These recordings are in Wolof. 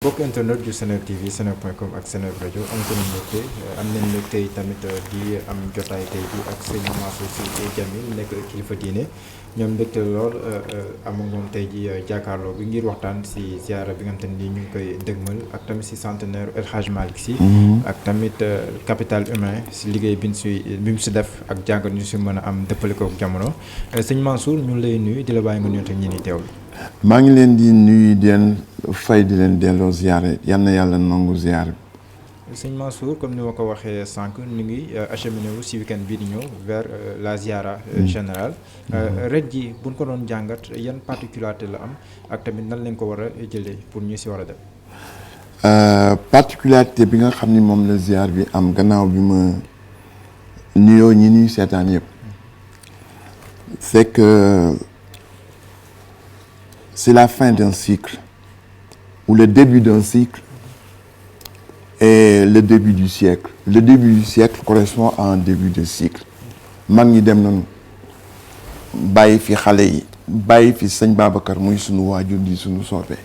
bokk internet du Seneweb TV seneweb.com ak Seneweb rajo am nañu mbégte tamit di am jotaay tey bi ak sëñ Mansour Sy Djamil nekk kilifa diine ñoom mbégte lool am moom tey ji jàkkaarloo bi ngir waxtaan si ziara bi nga xam te ni ñu ngi koy dëgmal ak tamit si centenaire El Hadj Malick Sy ak tamit capital humain si liggéey bi mu si def ak jàngat ñu si mën a am dëppale ko ak jamono sëñ Mansour ñu lay nuyu di la bàyyi nga nuyoon ak ñi ni teewlu. maa ngi leen di nuyu di leen fay di leen delloo ziare yal na yàlla nangu ziare bi. sëñ Mansour comme ni ma ko waxee sànq ñu ngi acheminé wu si weekend bii di ñëw vers la ziara générale ret ji buñ ko doon jàngat yan particularité la am ak tamit nan lañ ko war a jëlee pour ñu si war a dem. particularité bi nga xam ni moom la ziar bi am gannaaw bi ma nuyoo ñi ñuy seetaan yëpp c'est que c'est la fin d'un cycle ou le début d'un cycle et le début du siècle. Le début du siècle correspond à un début de cycle. mag ñi dem nañu bàyyi fi xale yi bàyyi fi sëñ Babacar muy sunu waajur di sunu soppe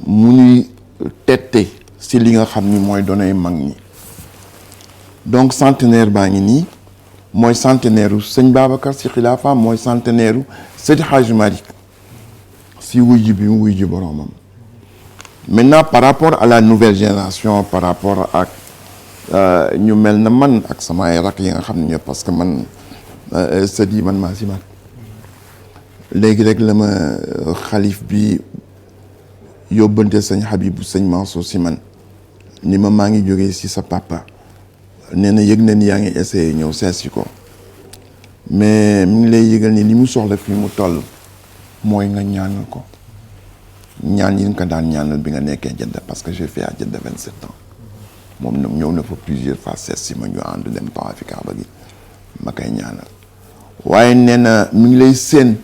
mu ñuy tette si li nga xam ni mooy donay mag ñi donc centenaire baa ngi nii mooy centenaire u sëñ Babacar si xilaafa mooy centenaire u Seydi Hadji Malick si wuy ji bi mu wuy ji boroomam maintenant par rapport à la nouvelle génération par rapport ak ñu mel na man ak samay rak yi nga xam ne parce que man sët yi man maa si mag léegi rek la ma xalif bi yóbbante sëñ Habib sëñ Mansour si man ni ma maa ngi jógee si sa papa nee na yëg na ni yaa ngi essayé ñëw seet si ko mais mi ngi lay yëgal ni li mu soxla fii mu toll mooy nga ñaanal ko ñaan yi nga ko daan ñaanal bi nga nekkee Jedda parce que j'ai fait à Jedda 27 ans moom nag ñëw na fa plusieurs fois seet si ma ñu ànd dem tawaaf fi Kaaba gi ma koy ñaanal waaye nee na mi ngi lay séen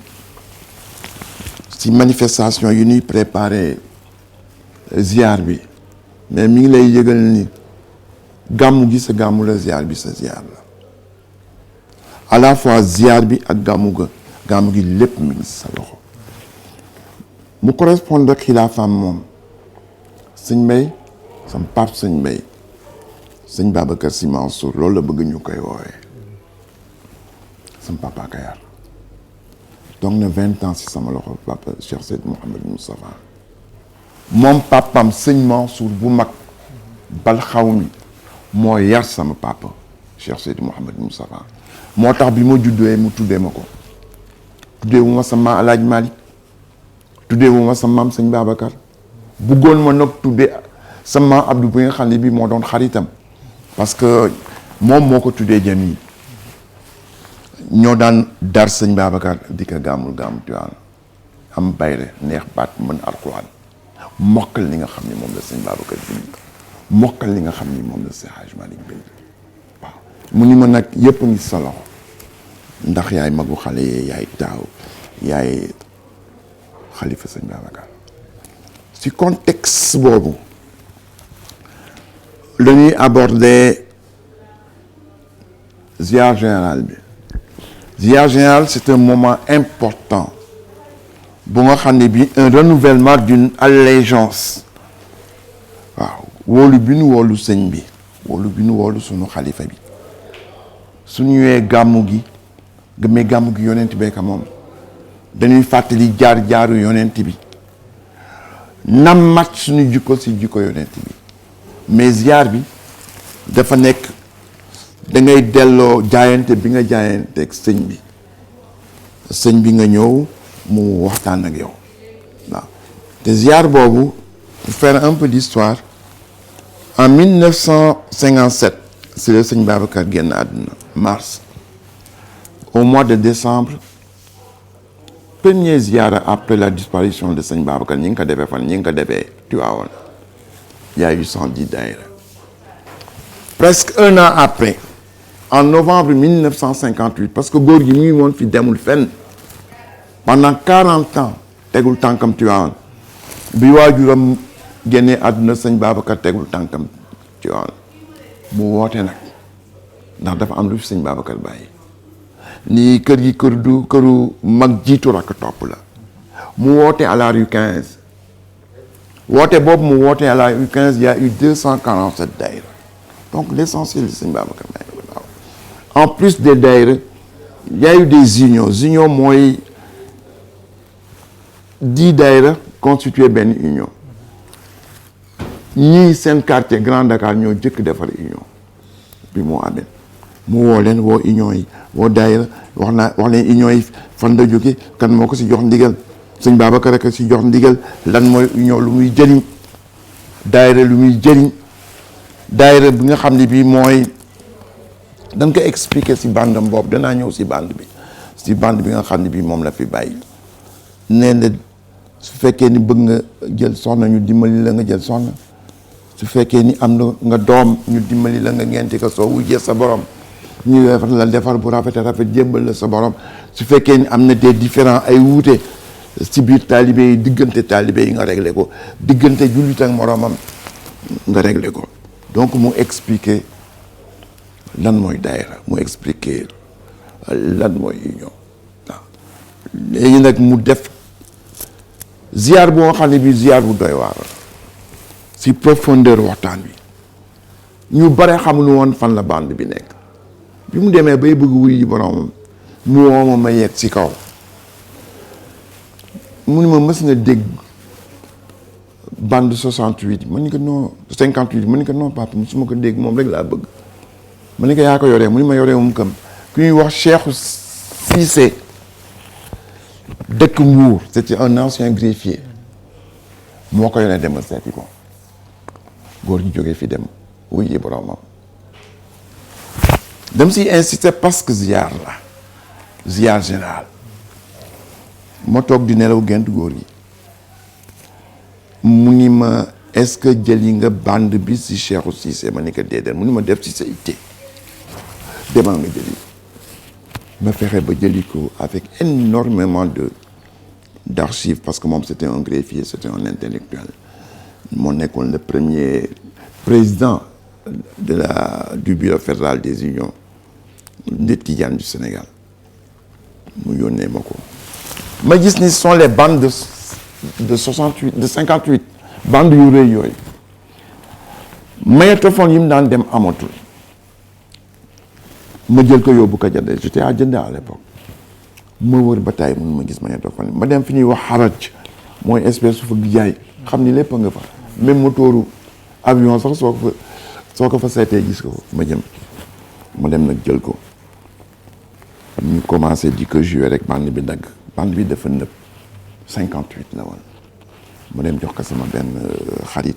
si manifestation yu ñuy préparé ziar bi mais mi ngi lay yëgal ni gàmmu gi sa gàmmu la ziar bi sa ziar la à la fois ziar bi ak gàmmu gi lépp mi ngi sa loxo mu correspondre ak xilaafaam moom sëñ Mbay sam pap sëñ Mbay sëñ Babacar Sy Mansour loolu la bëgg ñu koy woowee sam papa ka yar donc na 20 ans si sama loxo papa Cheikh Seyd Mouhamed Moustapha moom papam sëñ Mansour bu mag bal xaw mi moo yar sama papa Cheikh Seyd Mouhamed Moustapha moo tax bi ma juddoo mu tuddee ma ko tuddee wu ma sama Alaaj Malick tuddee wu ma sa maam sëñ Babacar buggoon ma nag tuddee sa maam Abdou bi nga xam ne bii moo doon xaritam parce que moom moo ko tuddee Jamil ñoo daan dar sëñ Babacar di ko gàmmul Tiwaawan am bayre neex baat mën alxuraan mokkal li nga xam ne moom la sëñ Babacar bind mokkal li nga xam ni moom la sëñ Hadj Malick bind waaw mu ni ma nag yëpp ngi sa loxo ndax yaay magu xale yee yaay taaw yaay xalifa sëñ Babacar ci contexte boobu la ñuy aborder ziar général bi ziar général c'est un moment important bu nga xam ne bi un renouvellement d'une allégeance waaw wóolu bi nu wóolu sëñ bi wóolu bi nu wóolu sunu xalifa bi su ñëwee gàmmu gi gëmmee gàmmu gi yonent beeka moom dañuy fàttali jaar-jaaru yonent bi nam mat suñu jikko si jikko yonent bi mais ziar bi dafa nekk da ngay delloo jaayante bi nga jaayante ak sëñ bi nga ñëw mu waxtaan ak yow waaw te ziar boobu pour faire un peu d'histoire en 1957 c'est le sëñ Babacar génn àdduna mars au mois de décembre premier ziara après la disparition de sëñ Babacar ñi ngi ko defee fan ñi ngi ko defee Tivaouane il y a eu 110 daïra presque un an après en novembre 1958 parce que góor gi mu ngi woon fi demul fenn pendant 40 ans tegul tànkam Tivaouane bi waajuram génnee àdduna sëñ Babacar tegul tànkam Tivaouane mu woote nag ndax dafa am lu fi sëñ Babacar bàyyi nii kër gi këru mag jiitu rakk topp la mu woote à la rue 15 woote boobu mu woote à la U15 il y a eu 247 daïra donc l'essentiel de sëñ Babacar Mbaye en plus des daïra il y a eu des unions mooy 10 daïra constitué benn union ñii seen quartier Grand Dakar ñoo jëkk defar union bi moo amee mu woo leen woo union yi woo daayira wax leen union yi fan la jóge kan moo ko si jox ndigal sëñ Babacar rek si jox ndigal lan mooy union lu muy jëriñ daayira lu muy jëriñ daayira bi nga xam ne bii mooy dañ ko expliquer si bandam boobu danaa ñëw si bande bi nga xam ne bii moom la fi bàyyi nee na su fekkee ni bëgg nga jël soxna ñu dimbali la nga jël soxna su fekkee ni am na nga doom ñu dimbali la nga ngenti ko soo wujjee sa borom ñu defar bu rafet jébbal la sa borom su fekkee ni am na des différents ay wuute ci biir taalibe yi diggante taalibe yi nga réglé ko diggante jullit ak moromam nga réglé ko donc mu expliquer lan mooy daayira mu expliquer lan mooy union waaw léegi nag mu def ziar boo xam ne bi ziar bu doy waar si profondeur waxtaan bi ñu bare xamuñu woon fan la bande bi nekk bi mu demee bay bëgg wuy yi boromam mu woo ma yegg ci kaw mu ni ma mës nga dégg bande 68 ma ni ko non 58 ma ni ko non papa su ma ko dégg moom rek laa bëgg ma ni ko yaa ko yoree mu ni ma yoree moom kam ku ñuy wax Cheikhou Cissé dëkk Mbour c'était un ancien greffier moo ko yónnee demal seeti ko góor gi jógee fi dem wuy yi boromam dem si insister parce que ziar la ziar général ma toog di nelaw gént góor gi mu ni ma est-ce que jëli nga bande bi si Cheikhou Cissé ma ni ko déedéet mu ni ma def ci sa itte demal nga jëli ma fexe ba jëli ko avec énormément d'archives parce que moom c'était un greffier c'était un intellectuel moo nekkoon le premier président du bureau fédéral des unions des Tidianes du Sénégal mu yónnee ma ko ma gis ni ce sont les bandes de 68 de 58 bandes yu rëy yooyu magnétophone yi mu daan dem amatul ma jël ko yóbbu ko jëndee j'étais à Jënde à l'époque ma wër ba taay mun ma gis magnétophone ma dem fi ñuy wax xaraj mooy espèce su fa jaay xam ni lépp nga fa même moteuru avion sax soo ko fa seetee gis ko ma jëm ma dem nag jël ko ñu commencé di ko jouer rek bande bi dagg bande bi dafa nëb 58 la woon ma dem jox ko sama benn xarit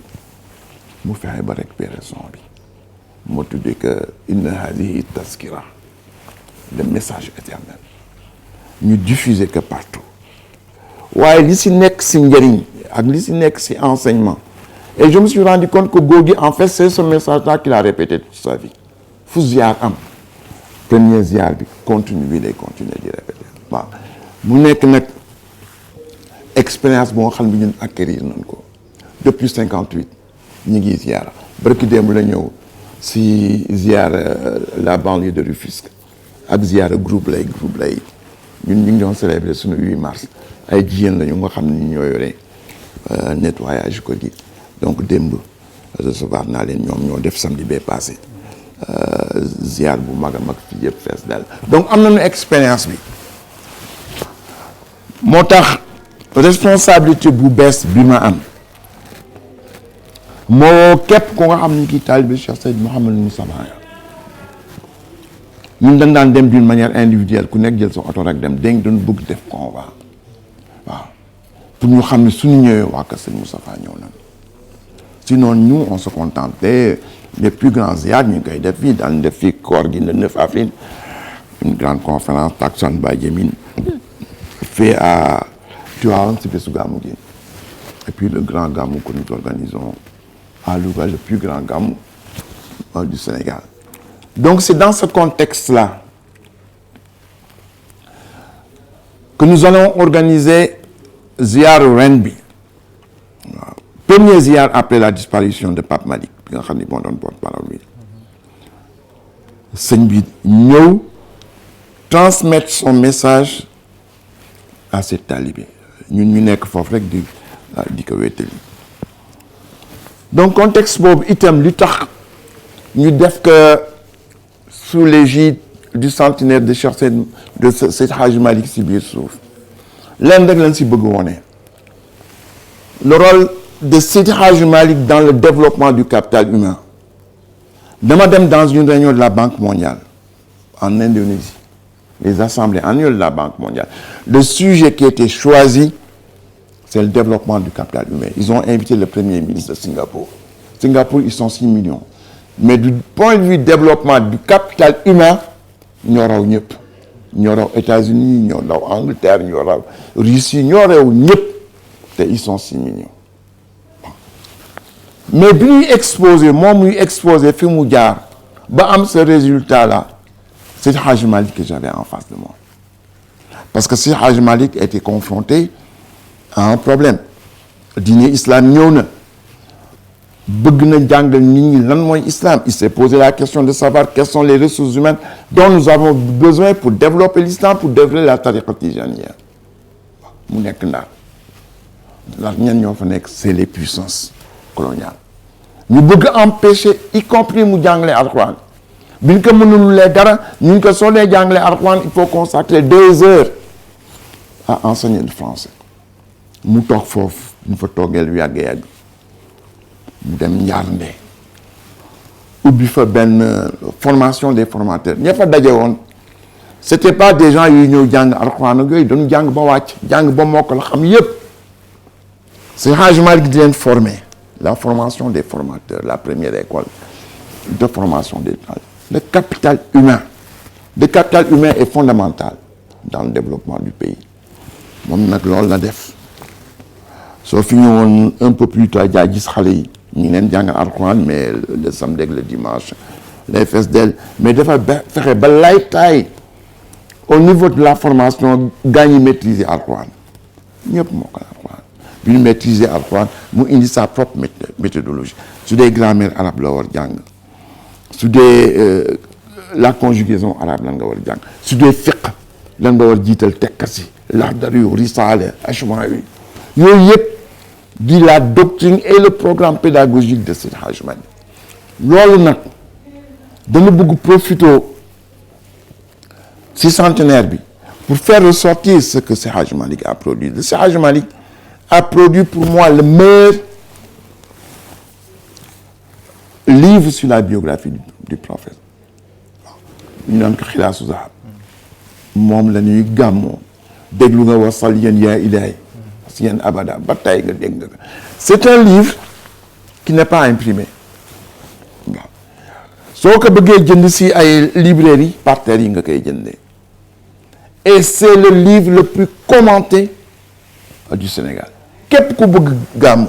mu fexe ba récupérer son bi ma tuddee que inna hadihi taskira le message éternel ñu diffuser que partout waaye li si nekk si njëriñ ak li si nekk si enseignement et je me suis rendu compte que góor gi en fait c'est ce message-là qu'il a répété toute sa vie fu ziar am premier ziar bi continue bi lay continuer di répéter waaw mu nekk nag expérience boo xam ne ñun acquérir nañ ko depuis 58 ñu ngi ziar barki démb la ñëw si ziar la banlieue de Rufisque ak ziar groupe lay ñun ñu ngi doon célébrer suñu 8 mars ay jigéen lañu nga xam ne ñoo yore nettoyage ko gi donc démb recevoir naa leen ñoom ñoo def samedi bee passé ziar bu mag a mag fii yëpp fees dal donc am nañu expérience bi moo tax responsabilité bu bees bi ma am moo képp ko nga xam ni kii taalibe Cheikh Seyd Mouhamadou Moustapha ñun dañ daan dem d'une manière individuelle ku nekk jël sa oto rek dem dañ doon bëgg def convoi waaw pour ñu xam ne suñu ñëwee waa kër Sëñ Moustapha ñëw nañ sinon nous on se contentait les plus grands ziar ñu ngi koy def fii daan def fii koor gi le 9 avril une grande conférence Taksan Baye Jemine fait à Tivaouane si bésu gàmmu gi et puis le grand gàmmu que nous organisons à Louga le plus grand gàmmu du Sénégal donc c'est dans ce contexte-là que nous allons organiser ziar ren bi waaw premier ziar après la disparition de Pape Malick bi nga xam ni moo doon porte-parole bi sëñ bi ñëw transmettre son message à ses talibés ñun ñu nekk foofu rek di ko wéttali donc contexte boobu itam li tax ñu def que sous l'égide du centenaire de Cheikh Seydi Hadji Malick si biir suuf leen rek lañ si bëgg wone le rôle de Seydi Hadji Malick dans le développement du capital humain. Dama dem dans une réunion de la Banque mondiale en Indonésie, les assemblées annuelles de la Banque mondiale. Le sujet qui a été choisi, c'est le développement du capital humain. Ils ont invité le premier ministre de Singapour. Singapour, ils sont 6 millions. Mais du point de vue développement du capital humain, ñoo raw ñëpp. Ñoo raw États-Unis, ñoo raw Angleterre, ñoo raw Russie, ñoo raw ñëpp. te ils sont 6 millions. Mais bi ñuy exposé moom muy exposé fi mu jaar ba am ce résultat là c'est Hadji Malick que j'avais en face de moi parce que si Hadji Malick était confronté à un problème diine islam ñëw na bëgg na jàngal nit ñi lan mooy islam il s'est posé la question de savoir quelles sont les ressources humaines dont nous avons besoin pour développer l'islam pour développer la tariqa tijaniyya mu nekk Ndar ndax ñan ñoo fa nekk c'est les puissances coloniales ñu bëgg empêcher y compris mu jàngale alxuraan biñ ko mënululee dara ñu ko soo dee jàngale alxuraan il faut consacrer 2 heures à enseigner le français mu toog foofu ñu fa toogee lu yàgg mu dem Njaarnde ubbi fa benn formation des formateurs ña fa daje woon c'était pas des gens yuy ñëw jàng alxuraan ak yooyu dañu jàng ba wàcc jàng ba mokkal xam yépp c'est Hadji Malick di leen former la formation des formateurs la première école de formation des talents. Le capital humain est fondamental dans le développement du pays moom nag loolu la def soo fi ñëwoon un peu plus tard jaa gis xale yi ñu leen jàngal alxuraan mais le samedi ak le dimanche les fees del mais dafa fexe ba laytaay au niveau de la formation gaa ñi maîtriser alxuraan ñëpp moo ko alxuraan bi ñu maîtriser alxuraan mu indi sa propre méthodologie su dee grammaire arabe la war jàng su dee la conjugaison arabe lan nga war jàng su dee fiqh lan nga war jiital tekkasi Laxdari Risaala Ashmawi yooyu yëpp di la doctrine et le programme pédagogique de Seydi Hadji Malick loolu nag dama bëgg profiter ci centenaire bi pour faire ressortir ce que Seydi Hadji Malick a produit. Seydi Hadji Malick a produit pour moi le meilleur livre sur la biographie du prophète ñu naan ko Xilaasu Zahab moom la ñuy gàmmoo déglu nga wasal yéen yaa ilaay si yéen abada ba tey nga dégg nga c'est un livre qui n'est pas imprimé waaw soo ko bëggee jënd si ay librairie par terre yi nga koy jëndee et c'est le livre le plus commenté du Sénégal képp ku bëgg gàmm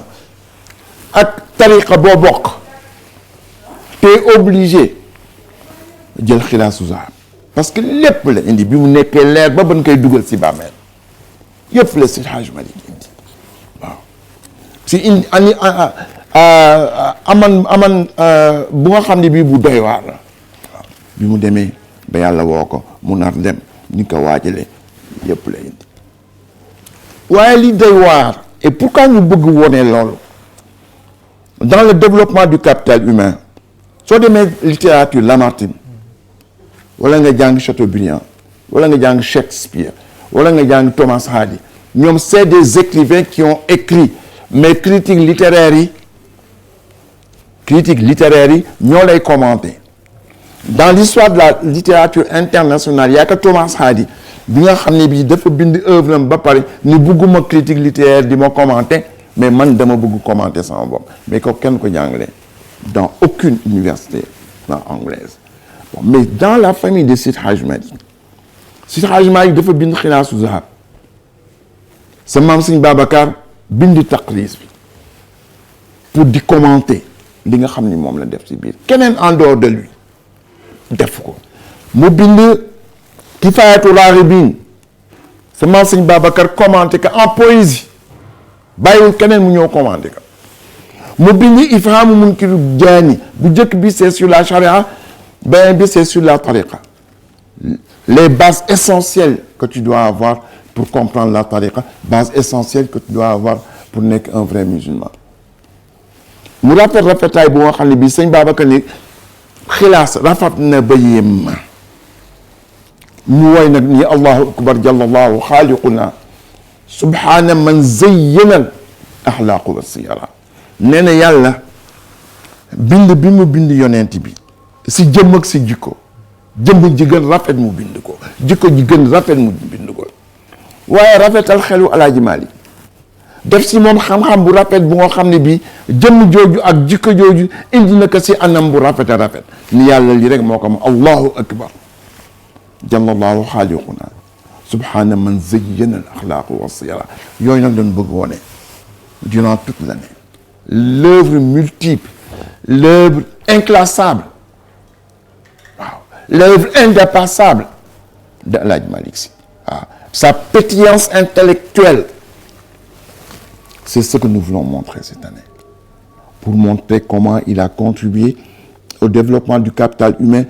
ak tariqa boo bokk t'es obligé jël Xilaasu Zahab parce que lépp la indi bi mu nekkee leer ba ban koy dugal si bàmmeel yëpp la Seydi Hadji Malick indi waaw si indi ani aman bu nga xam ne bii bu doy waar la waaw bi mu demee ba yàlla woo ko mu nar dem ni ko waajalee yëpp la indi waaye li doy waar et pourquoi ñu bëgg wone loolu dans le développement du capital humain soo demee littérature Lamartine wala nga jàng Chateaubriand wala nga jàng Shakespeare wala nga jàng Thomas Hardy ñoom c'est des écrivains qui ont écrit mais critiques littéraires yi ñoo lay commenter dans l'histoire de la littérature internationale yaa ka Thomas Hardy bi nga xam ne bii dafa bind œuvre am ba pare ni bëgguma critique littéraire di ma commenter mais man dama bëgg commenter sama bopp mais ko kenn ko jàngale dans aucune université anglaise bon, mais dans la famille de Seydi Hadji Malick dafa bind Xilaasu Zahab sa maam Sëñ Babacar bind taqriis bi pour di commenter li nga xam ni moom la def ci biir keneen en dehors de lui def ko mu bind Kifaayatu Raaghibiin sa maam Sëñ Babacar commenter ko en poésie bàyyiwul keneen mu ñëw commenter ko mu bind Ifhaamu Munkiru Jaani bu njëkk bi c'est sur la charia beneen bi c'est sur la tariqa les bases essentielles que tu dois avoir pour comprendre la tariqa bases essentielles que tu dois avoir pour nekk un vrai musulman mu rafetaay bu nga xam ne bii sëñ Babacar ni xilaas rafet na ba yéem ma mu woy nag ni allahu akbar jallallahu xaaliquna subhaana man zayyana axlaaqu wa siyara nee na yàlla bind bi mu bind yonent bi si jëmm ak si jikko jëmm ji gën rafet mu bind ko jikko ji gën rafet mu bind ko waaye rafetal xelu Alaaji Maalik def si moom xam-xam bu rafet bu nga xam ne bii jëmm jooju ak jikko jooju indi na ko si anam bu rafet a rafet ni yàlla li rek moo ko am allahu akbar jallallahu xaaliquna subhana man zayyana al axlaaq wa siyara yooyu nag dañ bëgg wone durant toute l'année l'œuvre multiple l'œuvre inclassable waaw l'œuvre indépassable de El Hadj Malick Sy waaw sa pétillance intellectuelle c'est ce que nous voulons montrer cette année pour montrer comment il a contribué au développement du capital humain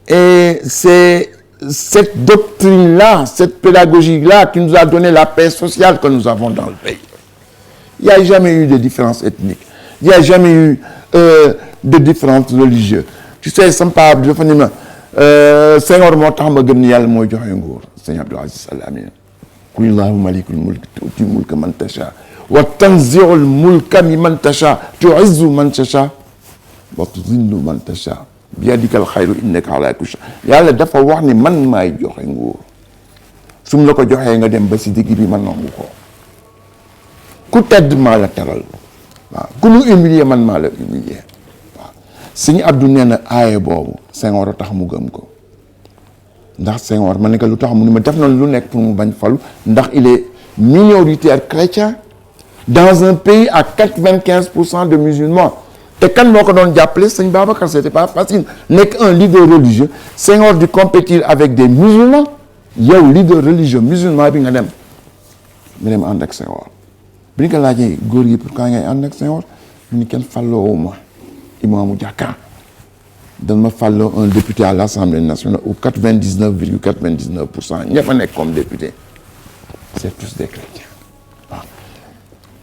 et c'est cette doctrine-là, cette pédagogie-là qui nous a donné la paix sociale que nous avons dans le pays. Il n'y a jamais eu de différence ethnique. Il n'y a jamais eu de différence religieuse. Tu sais, sama papa bi dafa ni ma Senghor moo tax ma gëm ni yàlla mooy joxe nguur sëñ Abdou Aziz Al Amin qul allahumma malikul mulk tu'ti mulka man tasha wa tanzi'ul mulka mimman tasha tu'izzu man tasha wa tudillu man tasha biyadikal xayru innaka ala kulli shay yàlla dafa wax ni man maay joxe nguur su mu la ko joxee nga dem ba si digg bi man nangu ko ku tedd maa la teral waaw ku nu humilier man maa la humilier waaw sëñ Abdou nee na aaye boobu Senghor a tax mu gëm ko ndax Senghor ma ne ko lu tax mu ni ma def na lu nekk pour mu bañ falu ndax il est minoritaire chrétien dans un pays à 95% de musulmans te kan moo ko doon jàppale sëñ Babacar c'était pas facile nekk un leader religieux Senghor di compétir avec des musulmans yow leader religieux musulman bi nga dem ànd ak Senghor bi ñu ko laajee góor gi pourquoi ngay ànd ak Senghor ñu ni kenn falloo ma imaamu jàkka dañ ma falloo un député à l'Assemblée nationale au 99,99% ña fa nekk comme député c'est tous des chrétiens waaw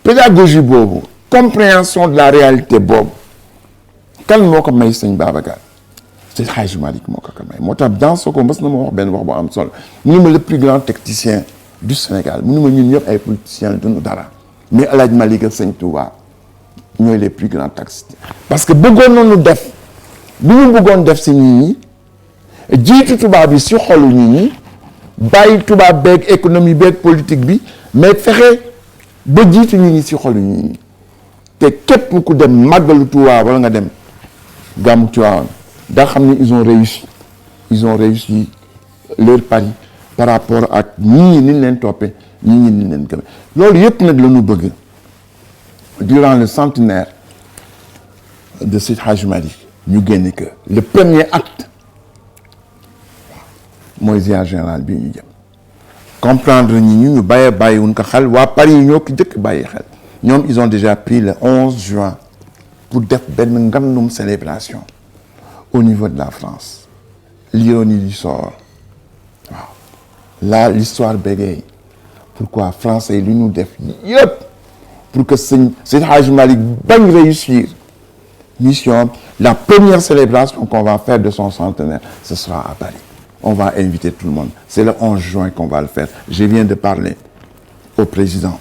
pédagogie boobu compréhension de la réalité boobu kan moo ko may sëñ Babacar c'est Hadj Malick moo ko may moo tax dans ce ko mës na ma wax benn wax bu am solo mu ni ma le plus grand technicien du Sénégal mu ni ma ñun ñëpp ay politiciens duñu dara mais El Hadj Malick ak sëñ Touba ñooy les plus grands taxistes parce que bëggoon nañu def lu ñu bëggoon def si nit ñi jiitu tubaab bi si xolu nit ñi bàyyi tubaab beeg économie beeg politique bi mais fexe ba jiitu nit ñi si xolu nit ñi te képp ku dem màggalu Tuubaa wala nga dem gàmmu Tiwaawan da xam ne ils ont réussi leur pari par rapport ak ñii ni leen toppee ñii ni leen gëm loolu yëpp nag la ñu bëgg durant le centenaire de Seydi Hadji Malick ñu génne que le premier acte mooy ziar général bi ñu jëm comprendre ñu bàyyiwuñ ko xel waa Paris yi ñoo ko jëkk bàyyi xel ñoom ils ont déjà pris le 11 juin pour def benn ngandum célébration au niveau de la France l'ironie du sort waaw là l'histoire bégaye pourquoi français yi lu ñu def yëpp pour que Seydi Hadji Malick bañ réussir mission la première célébration qu'on va faire de son centenaire ce sera à Paris on va inviter tout le monde c'est le 11 juin qu'on va le faire je viens de parler au président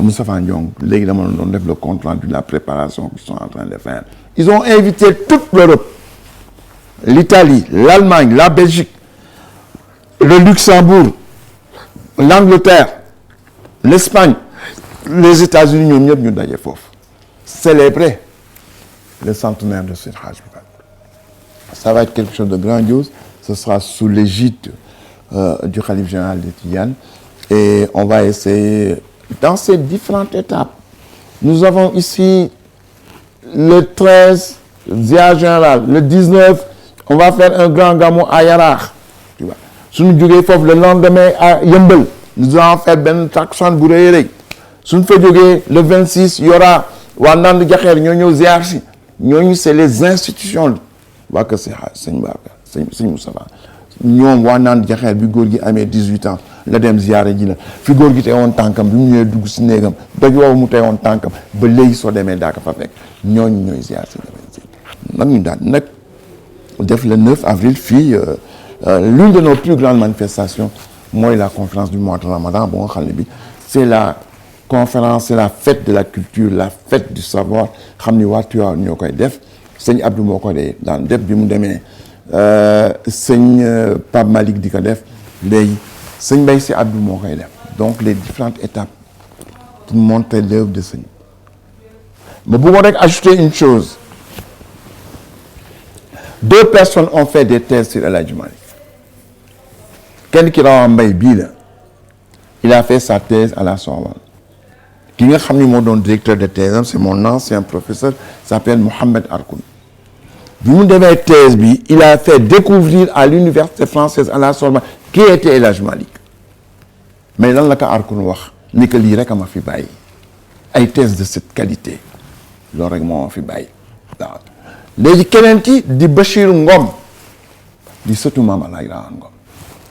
Moustapha Ndiong léegi dama doon def le compte rendu de la préparation qu'ils sont en train de faire ils ont invité toute l'Europe l'Italie l'Allemagne la Belgique le Luxembourg l'Angleterre l'Espagne les États-Unis ñoom ñëpp ñu daje foofu célébrer le centenaire de Seydi Hadji Malick ça va être quelque chose de grandiose ce sera sous l'égide du khalife général des Tidianes et on va essayer dans ces différentes étapes nous avons ici le 13 ziar général le 19 on va faire un grand gamou à Yaraax tu vois suñu jógee foofu le lendemain à Yeumbeul nous allons faire benn takkusaan bu rëy rëy suñu fa jógee le 26 y aura waa Ndande Jaxeer ñoo ñëw ziar si ñooñu c'est les institutions waa kër sëñ Babacar sëñ Moustapha ñoom waa Ndande Jaxeer bi góor gi amee 18 ans la dem ziyaare ji la fi góor gi tey woon tànkam bi mu ñëwee dugg si néegam doj woowu mu tey woon tànkam ba léegi soo demee daa ko fa fekk ñooñu ñooy ziyaar si nag ñu daal nag def le 9 avril fii l'une de nos plus grandes manifestations mooy la conférence du mois de Ramadan bu nga xam ne bi c'est la conférence c'est la fête de la culture la fête du savoir xam ni waa Tivaouane ñoo koy def sëñ Abdou moo ko daan def bi mu demee sëñ Pape Malick di ko def léegi sëñ Mbaye Sy Abdou moo koy def donc les différentes étapes pour montrer l'œuvre de sëñ mais bu ma rek ajouter une chose 2 personnes ont fait des thèses sur El Hadji Malick kenn ki Rawane Mbaye bii la il a fait sa thèse à la Sorbonne ki nga xam ni moo doon directeur de thèse am c'est mon ancien professeur s'appelle Mohamed Arkoun bi mu demee thèse bi il a fait découvrir à l'université française à la Sorbonne qui était El Hadji Malick mais lan la ko Arkoun wax ni que lii rek a ma fi bàyyi ay thèse de cette qualité loolu rek moo ma fi bàyyi waaw léegi keneen ki di Bachir Ngom di sëtu maam Alaaji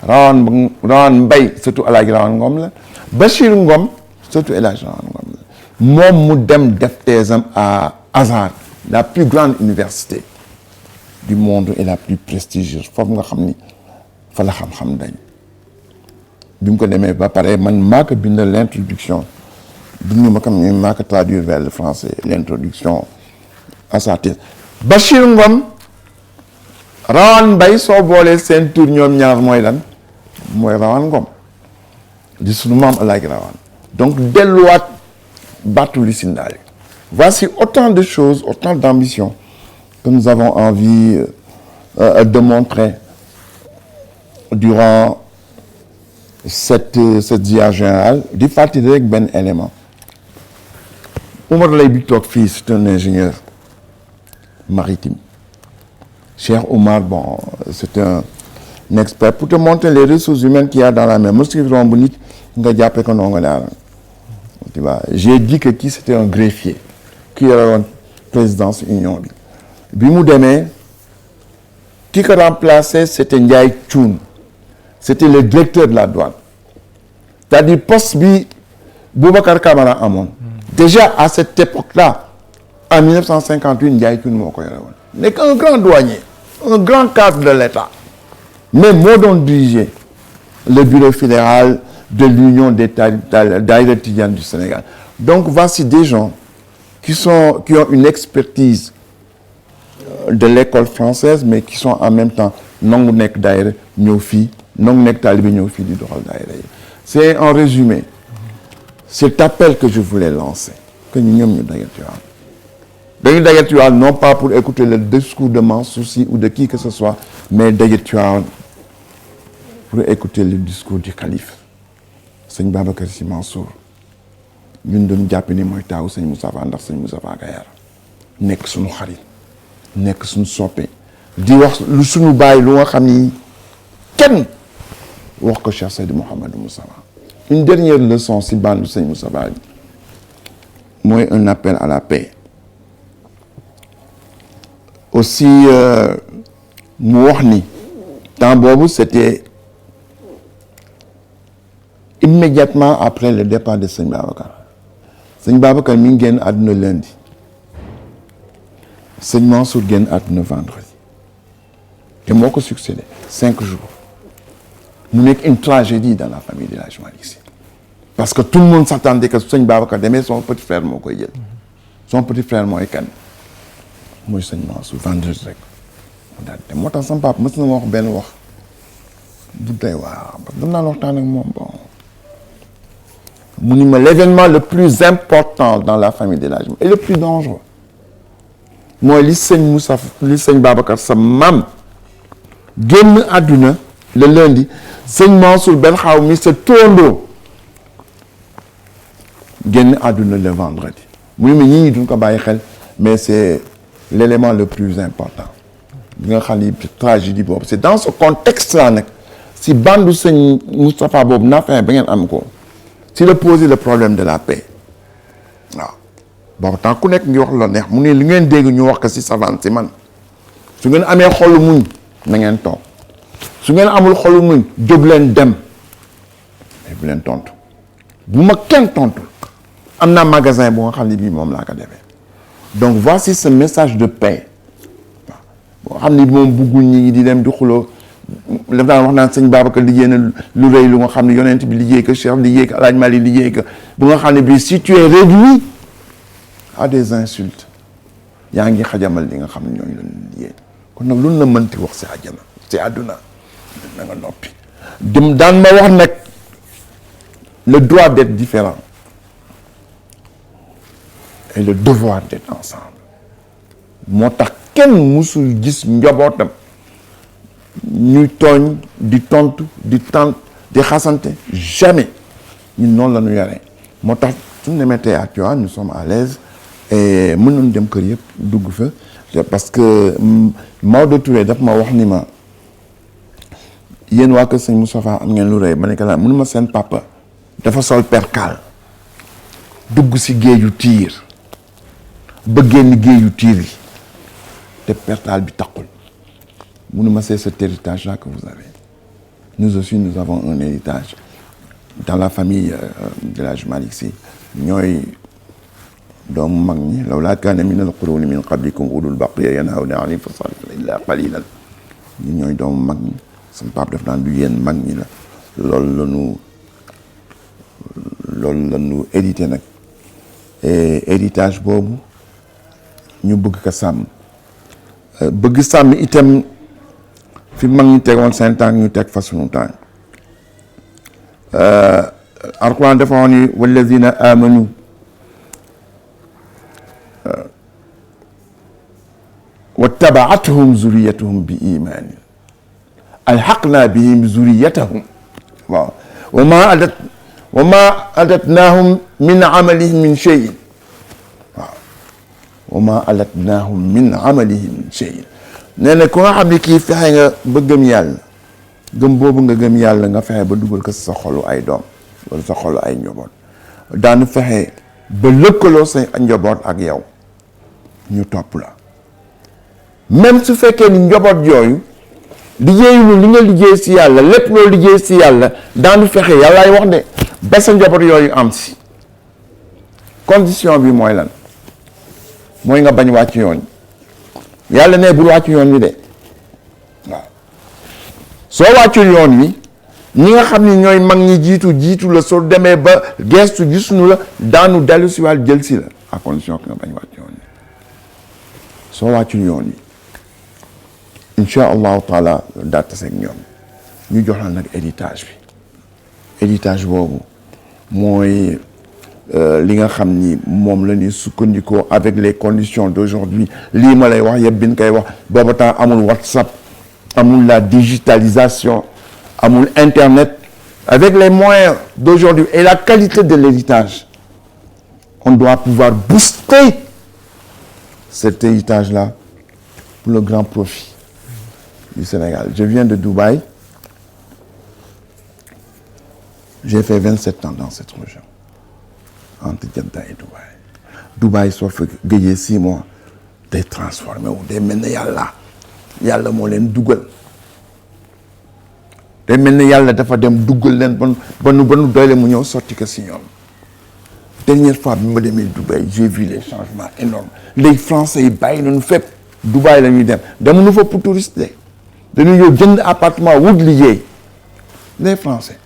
Rawaan Ngom Rawane Mbaye sëtu Alaaji Rawaan Ngom la Bachir Ngom sëtu El Hadji Rawaan Ngom la moom mu dem def thèse am à Azhar la plus grande université du monde et la plus prestigieuse foofu nga xam ni fa la xam-xam dañ bi mu ko demee ba pare man maa ko bindal l'introduction bindu ma kam ni maa ko traduire vers le français l'introduction à sa thèse Bachir Ngom Rawane Mbaye soo boolee seen tur ñoom ñaar mooy lan mooy Rawane Ngom di sunu maam Alaaji Rawaan donc delluwaat battu li sindaale voici autant de choses autant d'ambitions que nous avons envie de montrer durant cette ziyaara générale di fàttali rek benn élément Oumar Lay bi toog fii c'est un ingénieur maritime Cheikh Oumar bon c'est un expert pour te montrer les ressources humaines qu'il y a dans la mer mos romb nit nga jàppee ko ndongo daara tu vois j'ai dit que kii c'était un greffier qui yore woon présidence union bi mu demee ki ko remplacé c'était Ndiaye Thioune c'était le directeur de la douane c'est-à-dire poste bi Boubacar Camara amoon déjà à cette époque-là en 1958 Ndiaye Thioune moo ko yore woon nekk un grand douanier un grand cadre de l'État mais moo doon diriger le bureau fédéral de l'Union des daïra tidianes du Sénégal donc voici des gens qui ont une expertise de l'école française mais qui sont en même temps nangu nekk daïra ñëw fii nangu nekk taalibe ñëw fii di doxal daïra yi c'est en résumé cet appel que je voulais lancer que ñoom ñu daje Tivaouane dañu daje Tivaouane non pas pour écouter le discours de Mansour Sy ou de qui que ce soit mais daje Tivaouane pour écouter le discours du calife sëñ Babacar Sy Mansour ñun doon jàpp ni mooy taawu sëñ Moustapha ndax sëñ Moustapha Gayar nekk suñu xarit nekk suñu soppe di wax lu suñu bàyyi lu nga xam ni kenn wax ko Cheikh Seydi Mouhamadou Moustapha une dernière leçon si bandu sëñ Moustapha bi mooy un appel à la paix aussi mu wax ni temps boobu c'était immédiatement après le départ de sëñ Babacar mi ngi génn àdduna lundi sëñ Mansour génn àdduna vendredi te moo ko succédé 5 jours mu nekk une tragédie dans la famille de El Hadji Malick Sy parce que tout le monde s'attendait que sëñ Babacar demee son petit frère moo koy jël son petit frère mooy kan mooy sëñ Mansour vendredi rek mu daal moo tax sama papa mës na ma wax benn wax bu doy waaw parce que dam naan waxtaan ak moom bon mu ni ma l'événement le plus important dans la famille de El Hadji et le plus dangereux mooy li sëñ Babacar sa maam génn àdduna le lundi sëñ Mansour Ben Xaw mi sa tóondoo génn àdduna le vendredi mu ni ma ñii duñ ko bàyyi xel mais c'est l'élément le plus important bi nga xam ni tragédie boobu c'est dans ce contexte là nag si bandu sëñ Moustapha boobu naa fexe ba ngeen am ko si la poser le problème de la paix waaw boobu temps ku nekk ngi wax la neex mu ne li ngeen dégg ñu wax ko si savant si man su ngeen amee xolu muñ na ngeen toog su ngeen amul xolu muñ jóg leen dem bu leen tontu bu ma kenn tontu am naa magasin bu nga xam ne bii moom laa ko defee donc voici ce message de paix boo xam ni moom buggul ñi di dem di xuloo daf daan wax naan sëñ Babacar liggéey na lu rëy lu nga xam ne yonent bi liggéey ko Cheikh liggéey ko El Hadj Malick liggéey ko bu nga xam ne bii si tu es réduit à des insultes yaa ngi xajamal li nga xam ne ñooñu la liggéey kon nag loolu la mënti wax si àjjana si àdduna na nga noppi dem daan ma wax nag le droit d'être différent et le devoir d'être ensemble moo tax kenn musul gis njabootam ñuy tooñ di tontu di di xasante jamais ñun noonu la ñu yaree moo tax suñu demee théâtre nous sommes à l'aise et mën nañu dem kër yëpp dugg fa parce que Maodo Touré daf ma wax ni ma yéen waa kër sëñ Moustapha am ngeen lu rëy ma ne ko la mënu ma seen papa dafa sol perkaal dugg si géeju tiir ba génn géeju tiir yi te perkaal bi taqul mënu ma c'est cet héritage là que vous avez nous aussi nous avons un héritage dans la famille de la Malick Sy ñooy doomu mag ñi lawlaa kaana minal quruuni min qablikum ulul baqiya yanhawna anil fasaadi illaa qaliilan ñi ñooy doomu mag ñi sama papa def naan du yéen mag ñi la loolu la ñu hérité nag et héritage boobu ñu bëgg ko sàmm bëgg sàmm itam fi mag ñi tegoon seen tànk ñu teg fa sunu tànk Alxuraan dafa wax ni wallazina amanu wattabaatuhum zuriyatuhum bi imaanin alxaqna bihim zuriyatahum waaw wa ma adatnaahum min amalihim min cheyin waaw wa ma adatnaahum min amalihim min cheyin nee na ku nga xam ne kii fexe nga ba gëm yàlla gëm boobu nga gëm yàlla nga fexe ba dugal ko sa xolu ay doom wala sa xolu ay njaboot daanu fexe ba lëkkaloo sa njaboot ak yow ñu topp la même su fekkee ni njaboot yooyu liggéeyuñu li nga liggéey si yàlla lépp loo liggéey si yàlla daanu fexe yàllaay wax de ba sa njaboot yooyu am si condition bi mooy lan mooy nga bañ wàcc yoon yàlla ne bul wàcc yoon wi de waaw soo wàccul yoon wi ñi nga xam ni ñooy mag ñi jiitu la soo demee ba gestu gisuñu la daanu dellu si waat jël si la à condition que nga bañ wàcc yoon wi soo wàccul yoon wi incha allahu taala daa taseeg ñoom ñu jox la nag héritage boobu mooy li nga xam ni moom la ñuy sukkandikoo avec les conditions d'aujourd'hui lii ma lay wax yëpp bi ñu koy wax booba temps amul WhatsApp amul la digitalisation amul internet avec les moyens d'aujourd'hui et la qualité de l'héritage on doit pouvoir booster cet héritage là pour le grand profit du Sénégal. Je viens de Dubaï. J'ai fait 27 ans dans cette région, entre Jeddah et Dubaï. Dubaï soo fa géejee 6 mois day transformé wu day mel ne yàlla moo leen dugal day mel ne yàlla dafa dem dugal leen ba nu doyle mu ñëw sotti ko si ñoom. Dernière fois bi ma demee Dubaï j'ai vu les changements énormes les Français yi bàyyi nañu fépp Dubaï la ñuy dem demuñu fa pour touriste de dañuy ñëw jënd appartement wut liggéey les Français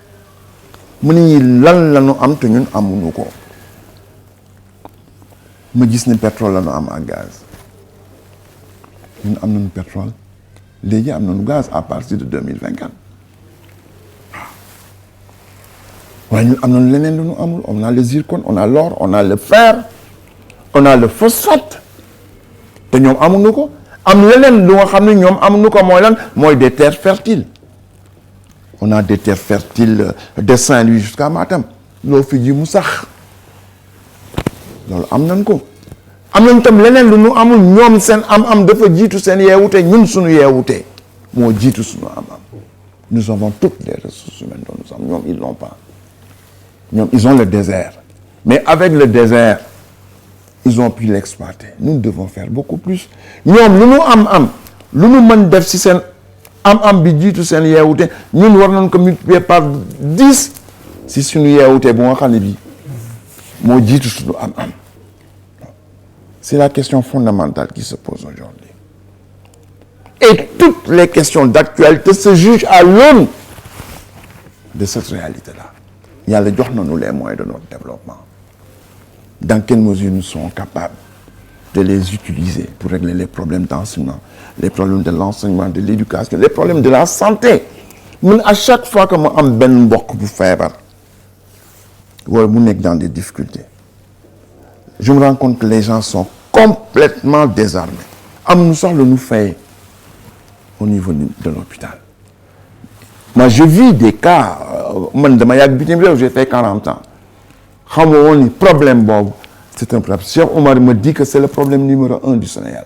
mu ne ñi lan la ñu am te ñun amuñu ko ma gis ne pétrole la ñu am ak gaz ñun am nañu pétrole léegi am nañu gaz à partir de 2024 waaye ñun am nañu leneen lu ñu amul on a le zircon on a l'or on a le fer on a le phosphate te ñoom amuñu ko am leneen lu nga xam ne ñoom amuñu ko mooy lan mooy des terres fertiles on a des terres fertiles de Saint-Louis jusqu'à Matam loo fi ji mu sax loolu am nañ ko am nañ tam leneen lu ñu amul ñoom seen am dafa jiitu seen yeewute ñun suñu yeewute moo jiitu suñu am nous avons toutes les ressources humaines dont nous avons ñoom ils l'ont pas ñoom ils ont le désert mais avec le désert ils ont pu l'exploiter nous devons faire beaucoup plus ñoom lu ñu am lu ñu mën def ci seen am bi jiitu seen yeewute ñun war nañ ko multiplier par 10 si suñu yeewutee bu nga xam ne bi moo jiitu suñu am c'est la question fondamentale qui se pose aujourd'hui et toutes les questions d'actualité se jugent à l'aune de cette réalité-là. Yàlla jox nañu les moyens de notre développement. Dans quelle mesure nous sommes capables de les utiliser pour régler les problèmes d'enseignement, les problèmes de l'enseignement, de l'éducation, les problèmes de la santé. Man à chaque fois que ma am benn mbokk bu feebar wala mu nekk dans des difficultés, je me rends compte que les gens sont complètement désarmés. Amuñu sax lu ñu fay au niveau de l'hôpital. Moi, je vis des cas, man dama yàgg bitim réew, j'ai fait 40 ans. Xam nga woon ni problème boobu, c'est un problème. Cheikh Omar me dit que c'est le problème numéro 1 du Sénégal.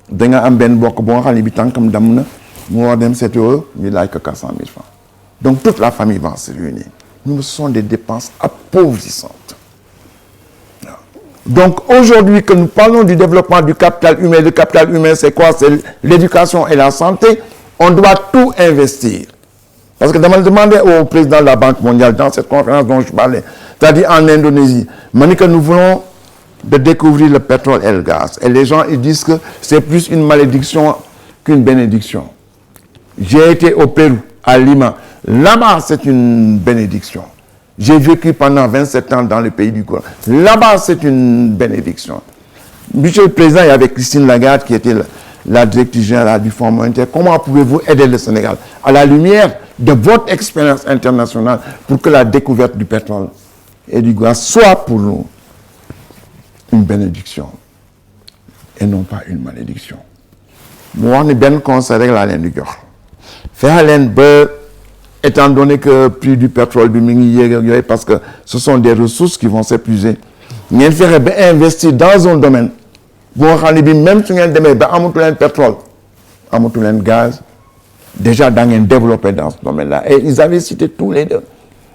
Da nga am benn mbokk boo nga xam ne bi tànkam damm na, mu war dem seeti ñu laaj ko 400 000 francs. Donc toute la famille va se réunir. Ce sont des dépenses appauvissantes. Donc aujourd'hui que nous parlons du développement du capital humain, le capital humain c'est quoi? C'est l'éducation et la santé. On doit tout investir. Parce que je demandais au président de la Banque mondiale dans cette conférence dont je parlais, c'est-à-dire en Indonésie, que nous voulons de découvrir le pétrole et le gaz. Et les gens ils disent que c'est plus une malédiction qu'une bénédiction. J'ai été au Pérou, à Lima. Là-bas, c'est une bénédiction. J'ai vécu pendant 27 ans dans le pays du Coran. Là-bas, c'est une bénédiction. Monsieur le Président, il y avait Christine Lagarde qui était la directrice générale du Fonds monétaire. Comment pouvez-vous aider le Sénégal à la lumière de votre expérience internationale pour que la découverte du pétrole et du gaz soit pour nous une bénédiction et non pas une malédiction? Moi, on est bien conseillé à l'Inde du jox. Faire l'Inde, étant donné que le prix du pétrole, parce que ce sont des ressources qui vont s'épuiser, il faudrait investir dans un domaine. Même si on a un pétrole, un gaz, déjà développé dans ce domaine-là. Et ils avaient cité tous les deux,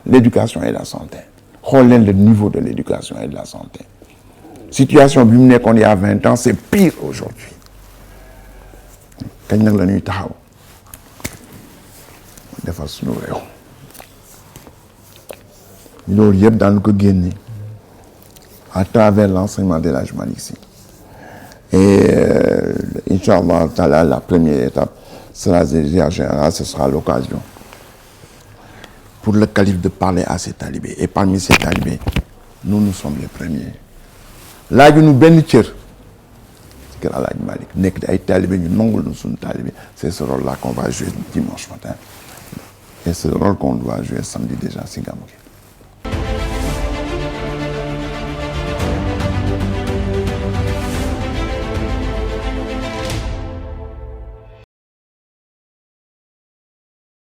l'éducation et la santé. Regardez le niveau de l'éducation et de la santé. Situation qu'on y a 20 ans, c'est pire aujourd'hui. Quand on a la nuit, defar suñu réew loolu yëpp daan ko génne à travers l'enseignement de l'Hadj Malick Sy et Inch'Allah Taala la première étape sera déjà générale. Ce sera l'occasion pour le calife de parler à ses talibés et parmi ces talibés nous sommes les premiers laaju nu benn cër kër Alhaji Malick nekk di ay talibé ñu nangul nu suñu talibé. C'est ce rôle là qu'on va jouer dimanche matin. Et c'est le rôle qu'on doit jouer samedi déjà, si Gamou.